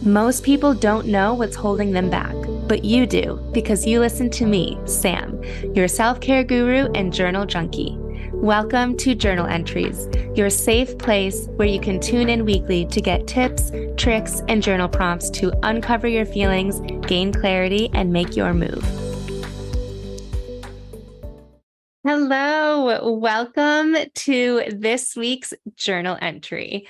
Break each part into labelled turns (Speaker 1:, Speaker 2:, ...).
Speaker 1: Most people don't know what's holding them back, but you do because you listen to me, Sam, your self-care guru and journal junkie. Welcome to Journal Entries, your safe place where you can tune in weekly to get tips, tricks, and journal prompts to uncover your feelings, gain clarity, and make your move. Hello, welcome to this week's journal entry.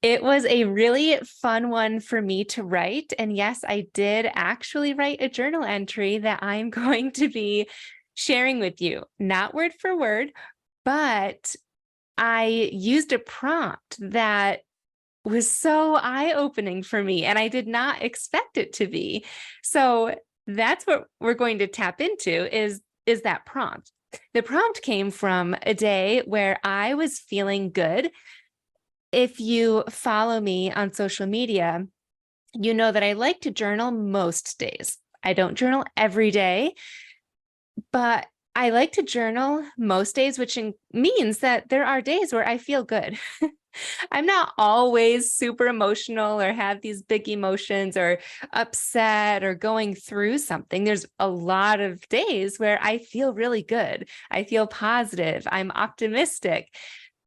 Speaker 1: It was a really fun one for me to write. And yes, I did actually write a journal entry that I'm going to be sharing with you, not word for word, but I used a prompt that was so eye-opening for me, and I did not expect it to be. So that's what we're going to tap into is that prompt. The prompt came from a day where I was feeling good. If you follow me on social media, you know that I like to journal most days. I don't journal every day, but I like to journal most days, which means that there are days where I feel good. I'm not always super emotional or have these big emotions or upset or going through something. There's a lot of days where I feel really good. I feel positive. I'm optimistic.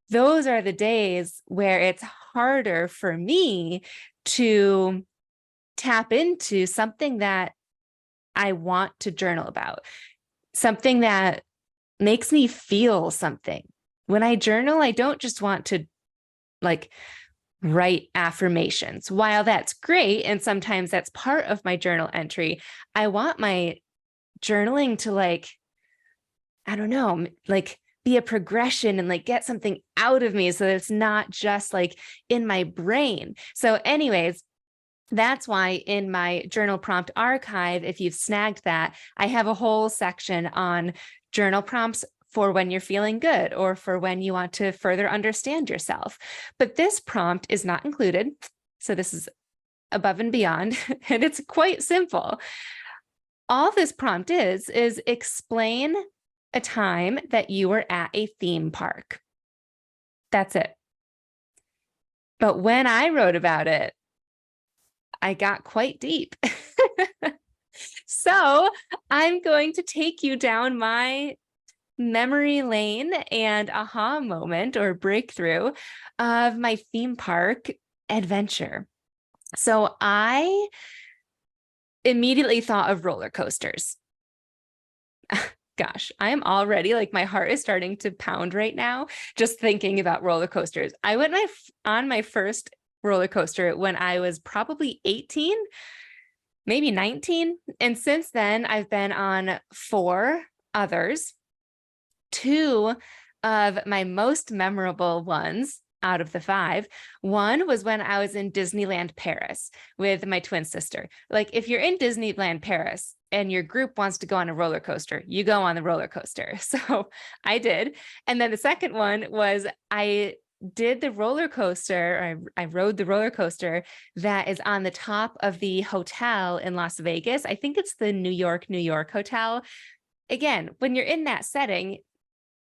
Speaker 1: Those are the days where it's harder for me to tap into something that I want to journal about, something that makes me feel something. When I journal, I don't just want to write affirmations. While that's great, and sometimes that's part of my journal entry, I want my journaling to I don't know, be a progression and get something out of me so that it's not just in my brain. So anyways, that's why in my journal prompt archive, if you've snagged that, I have a whole section on journal prompts for when you're feeling good or for when you want to further understand yourself. But this prompt is not included. So this is above and beyond, and it's quite simple. All this prompt is explain a time that you were at a theme park. That's it. But when I wrote about it, I got quite deep. So I'm going to take you down my memory lane and aha moment or breakthrough of my theme park adventure. So I immediately thought of roller coasters. Gosh, I am already my heart is starting to pound right now just thinking about roller coasters. I went on my first roller coaster when I was probably 18, maybe 19. And since then, I've been on 4 others. 2 of my most memorable ones out of the 5. One was when I was in Disneyland Paris with my twin sister. If you're in Disneyland Paris and your group wants to go on a roller coaster, you go on the roller coaster. So I did. And then the second one was I did the roller coaster, I rode the roller coaster that is on the top of the hotel in Las Vegas. I think it's the New York Hotel. Again, when you're in that setting,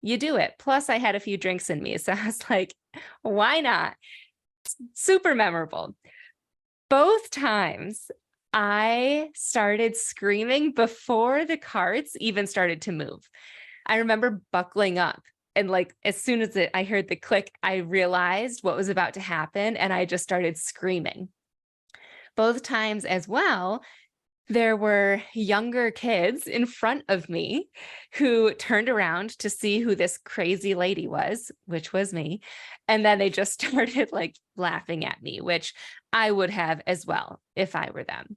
Speaker 1: you do it. Plus, I had a few drinks in me. So I was like, why not? Super memorable. Both times I started screaming before the carts even started to move. I remember buckling up. And as soon as I heard the click, I realized what was about to happen. And I just started screaming. Both times as well, there were younger kids in front of me who turned around to see who this crazy lady was, which was me. And then they just started laughing at me, which I would have as well if I were them.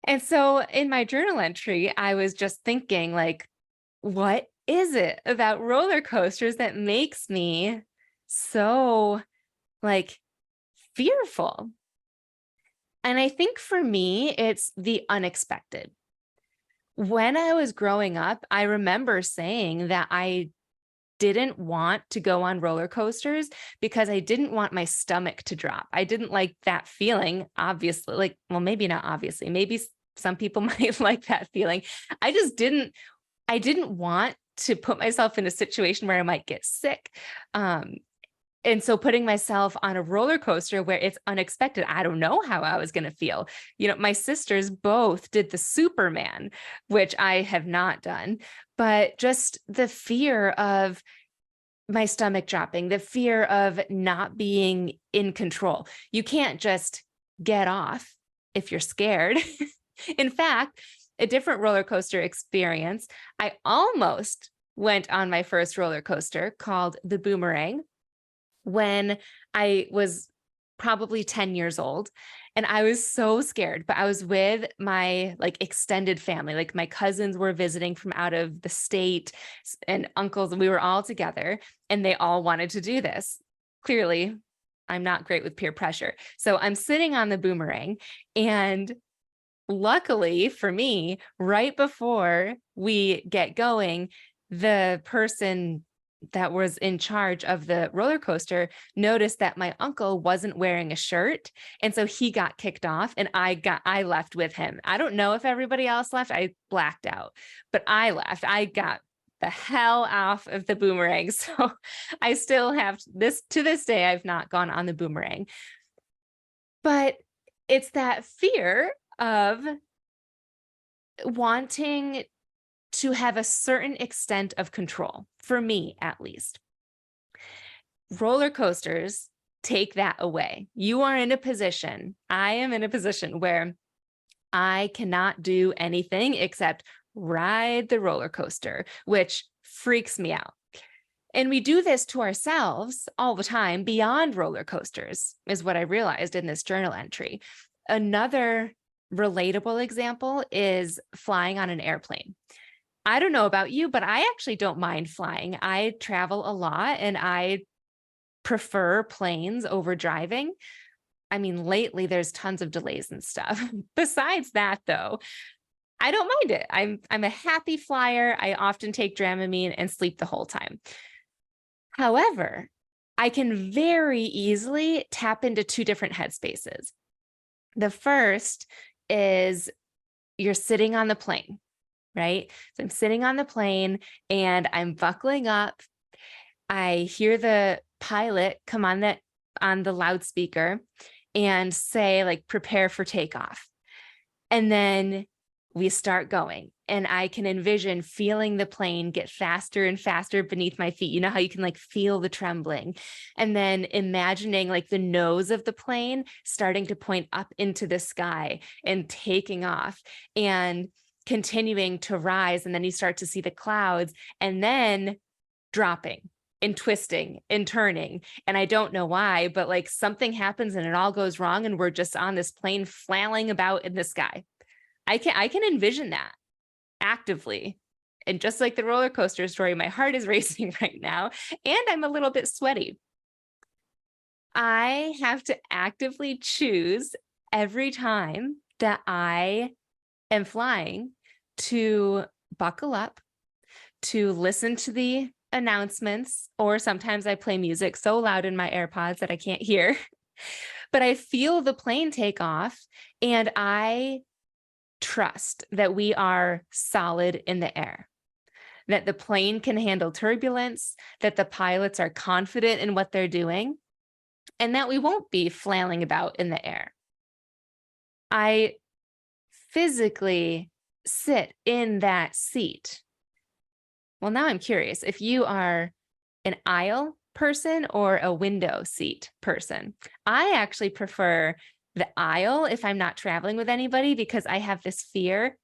Speaker 1: And so in my journal entry, I was just thinking what is it about roller coasters that makes me so fearful? And I think for me, it's the unexpected. When I was growing up, I remember saying that I didn't want to go on roller coasters because I didn't want my stomach to drop. I didn't like that feeling, obviously. Well, maybe not obviously. Maybe some people might like that feeling. I didn't want to put myself in a situation where I might get sick. And so putting myself on a roller coaster where it's unexpected, I don't know how I was going to feel. My sisters both did the Superman, which I have not done, but just the fear of my stomach dropping, the fear of not being in control. You can't just get off if you're scared. In fact, a different roller coaster experience, I almost went on my first roller coaster called the Boomerang when I was probably 10 years old. And I was so scared, but I was with my extended family. Like my cousins were visiting from out of the state and uncles, and we were all together and they all wanted to do this. Clearly, I'm not great with peer pressure. So I'm sitting on the Boomerang, and luckily for me, right before we get going, the person that was in charge of the roller coaster noticed that my uncle wasn't wearing a shirt. And so he got kicked off and I left with him. I don't know if everybody else left. I blacked out, but I left. I got the hell off of the Boomerang. So I still have this to this day. I've not gone on the Boomerang, but it's that fear of wanting to have a certain extent of control, for me at least. Roller coasters take that away. You are in a position, I am in a position where I cannot do anything except ride the roller coaster, which freaks me out. And we do this to ourselves all the time beyond roller coasters, is what I realized in this journal entry. Another relatable example is flying on an airplane. I don't know about you, but I actually don't mind flying. I travel a lot and I prefer planes over driving. I mean, lately there's tons of delays and stuff. Besides that, though, I don't mind it. I'm a happy flyer. I often take Dramamine and sleep the whole time. However, I can very easily tap into two different headspaces. The first is you're sitting on the plane, right? So I'm sitting on the plane and I'm buckling up. I hear the pilot come on the loudspeaker and say, prepare for takeoff. And then we start going, and I can envision feeling the plane get faster and faster beneath my feet. You know how you can feel the trembling, and then imagining the nose of the plane starting to point up into the sky and taking off and continuing to rise. And then you start to see the clouds and then dropping and twisting and turning. And I don't know why, but something happens and it all goes wrong. And we're just on this plane flailing about in the sky. I can envision that actively. And just like the roller coaster story, my heart is racing right now, and I'm a little bit sweaty. I have to actively choose every time that I am flying to buckle up, to listen to the announcements, or sometimes I play music so loud in my AirPods that I can't hear. But I feel the plane take off, and I trust that we are solid in the air, that the plane can handle turbulence, that the pilots are confident in what they're doing, and that we won't be flailing about in the air. I physically sit in that seat. Well, now I'm curious if you are an aisle person or a window seat person. I actually prefer the aisle if I'm not traveling with anybody, because I have this fear.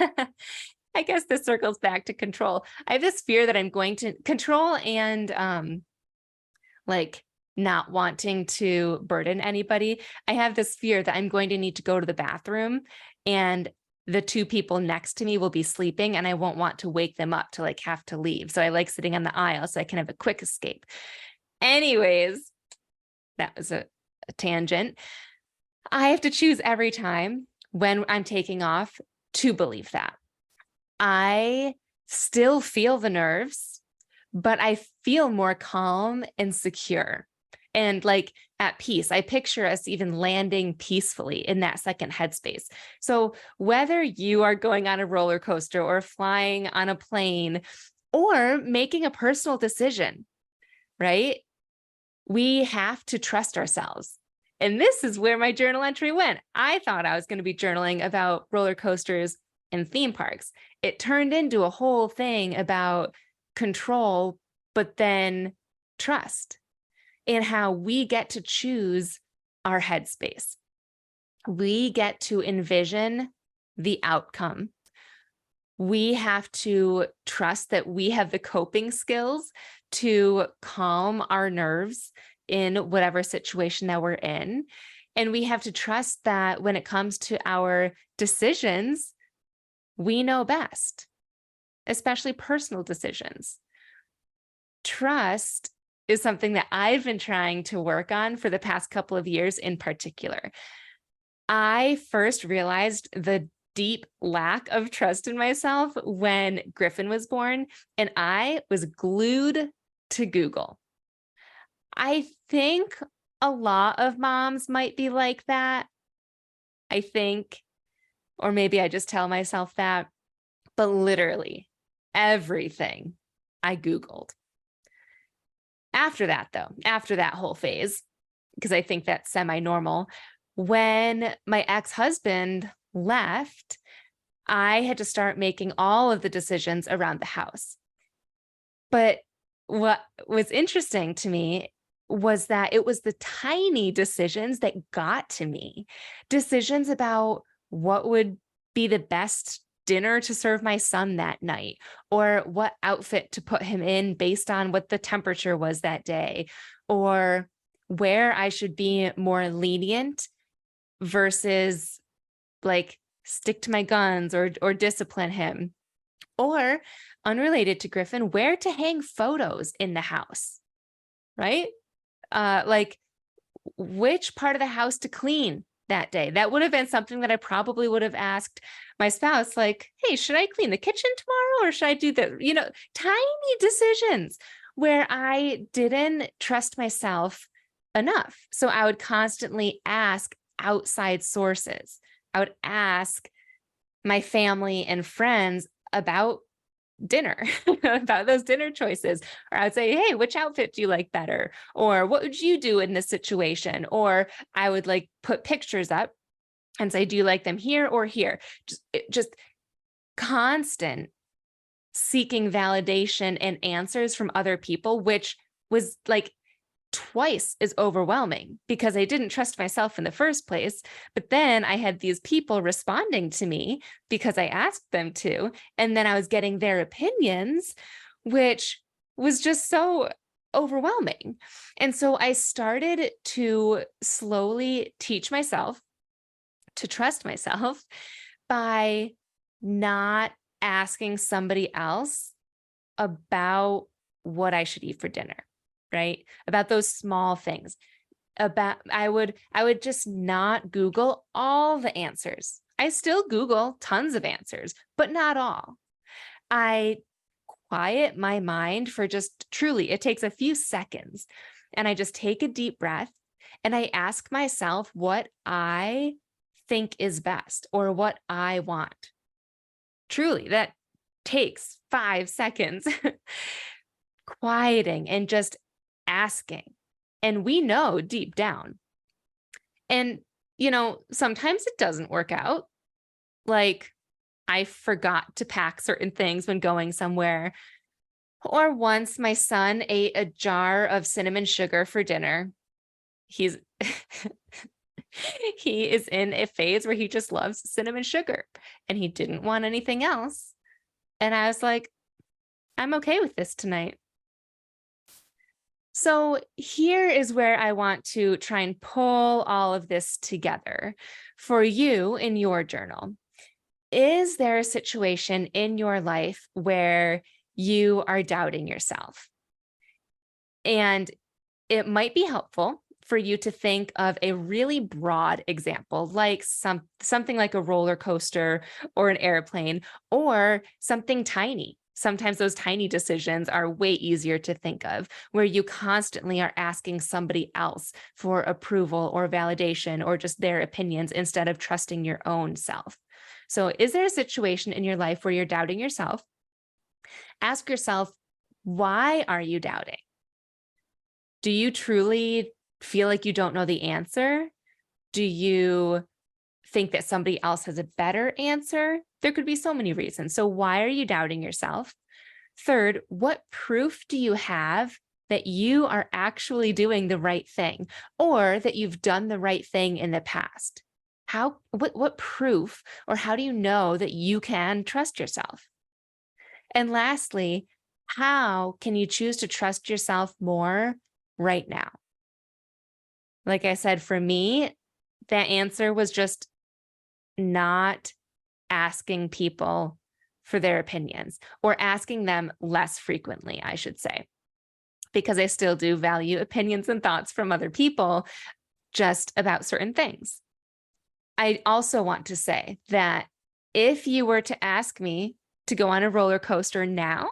Speaker 1: I guess this circles back to control. I have this fear that I'm going to control and not wanting to burden anybody. I have this fear that I'm going to need to go to the bathroom and the two people next to me will be sleeping and I won't want to wake them up to have to leave. So I like sitting on the aisle so I can have a quick escape. Anyways, that was a tangent. I have to choose every time when I'm taking off to believe that. I still feel the nerves, but I feel more calm and secure and at peace. I picture us even landing peacefully in that second headspace. So whether you are going on a roller coaster or flying on a plane or making a personal decision, right? We have to trust ourselves. And this is where my journal entry went. I thought I was going to be journaling about roller coasters and theme parks. It turned into a whole thing about control, but then trust, and how we get to choose our headspace. We get to envision the outcome. We have to trust that we have the coping skills to calm our nerves in whatever situation that we're in. And we have to trust that when it comes to our decisions, we know best, especially personal decisions. Trust is something that I've been trying to work on for the past couple of years in particular. I first realized the deep lack of trust in myself when Griffin was born, and I was glued to Google. I think a lot of moms might be like that. I think, or maybe I just tell myself that, but literally everything I Googled. After that, though, after that whole phase, because I think that's semi-normal, when my ex-husband left, I had to start making all of the decisions around the house. But what was interesting to me was that it was the tiny decisions that got to me. Decisions about what would be the best dinner to serve my son that night, or what outfit to put him in based on what the temperature was that day, or where I should be more lenient versus like stick to my guns or discipline him. Or unrelated to Griffin, where to hang photos in the house, right? Like which part of the house to clean that day. That would have been something that I probably would have asked my spouse, like, hey, should I clean the kitchen tomorrow or should I do the, tiny decisions where I didn't trust myself enough. So I would constantly ask outside sources. I would ask my family and friends about dinner, about those dinner choices. Or I would say, hey, which outfit do you like better? Or what would you do in this situation? Or I would like put pictures up and say, do you like them here or here? Just constant seeking validation and answers from other people, which was like twice as overwhelming because I didn't trust myself in the first place. But then I had these people responding to me because I asked them to, and then I was getting their opinions, which was just so overwhelming. And so I started to slowly teach myself to trust myself by not asking somebody else about what I should eat for dinner. Right? About those small things. I would just not Google all the answers. I still Google tons of answers, but not all. I quiet my mind for just truly, it takes a few seconds. And I just take a deep breath and I ask myself what I think is best or what I want. Truly, that takes 5 seconds. Quieting and just asking. And we know deep down. And, sometimes it doesn't work out. Like I forgot to pack certain things when going somewhere. Or once my son ate a jar of cinnamon sugar for dinner. He is in a phase where he just loves cinnamon sugar and he didn't want anything else. And I was like, I'm okay with this tonight. So here is where I want to try and pull all of this together for you in your journal. Is there a situation in your life where you are doubting yourself? And it might be helpful for you to think of a really broad example, like something like a roller coaster or an airplane, or something tiny. Sometimes those tiny decisions are way easier to think of, where you constantly are asking somebody else for approval or validation or just their opinions instead of trusting your own self. So is there a situation in your life where you're doubting yourself? Ask yourself, why are you doubting? Do you truly feel like you don't know the answer? Do you think that somebody else has a better answer? There could be so many reasons. So why are you doubting yourself? Third, what proof do you have that you are actually doing the right thing, or that you've done the right thing in the past? What proof, or how do you know that you can trust yourself? And lastly, how can you choose to trust yourself more right now? Like I said, for me, that answer was just not asking people for their opinions, or asking them less frequently, I should say, because I still do value opinions and thoughts from other people just about certain things. I also want to say that if you were to ask me to go on a roller coaster now,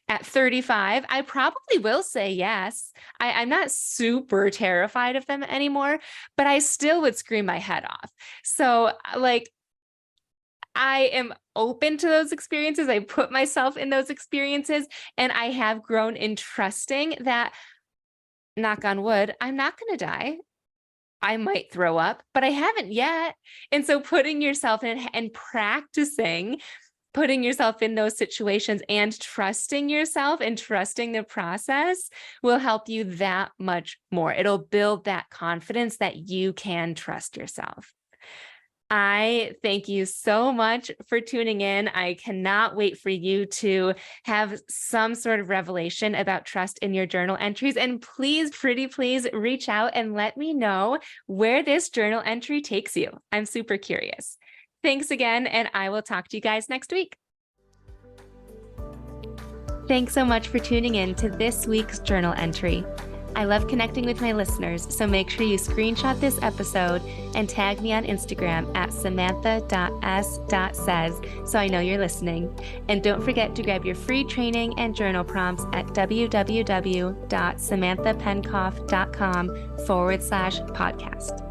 Speaker 1: at 35, I probably will say yes. I'm not super terrified of them anymore, but I still would scream my head off. So, like, I am open to those experiences. I put myself in those experiences, and I have grown in trusting that, knock on wood, I'm not going to die. I might throw up, but I haven't yet. And so putting yourself in and practicing putting yourself in those situations and trusting yourself and trusting the process will help you that much more. It'll build that confidence that you can trust yourself. I thank you so much for tuning in. I cannot wait for you to have some sort of revelation about trust in your journal entries. And please, pretty please, reach out and let me know where this journal entry takes you. I'm super curious. Thanks again, and I will talk to you guys next week. Thanks so much for tuning in to this week's journal entry. I love connecting with my listeners, so make sure you screenshot this episode and tag me on Instagram at samantha.s.says so I know you're listening. And don't forget to grab your free training and journal prompts at www.samanthapenkoff.com/podcast.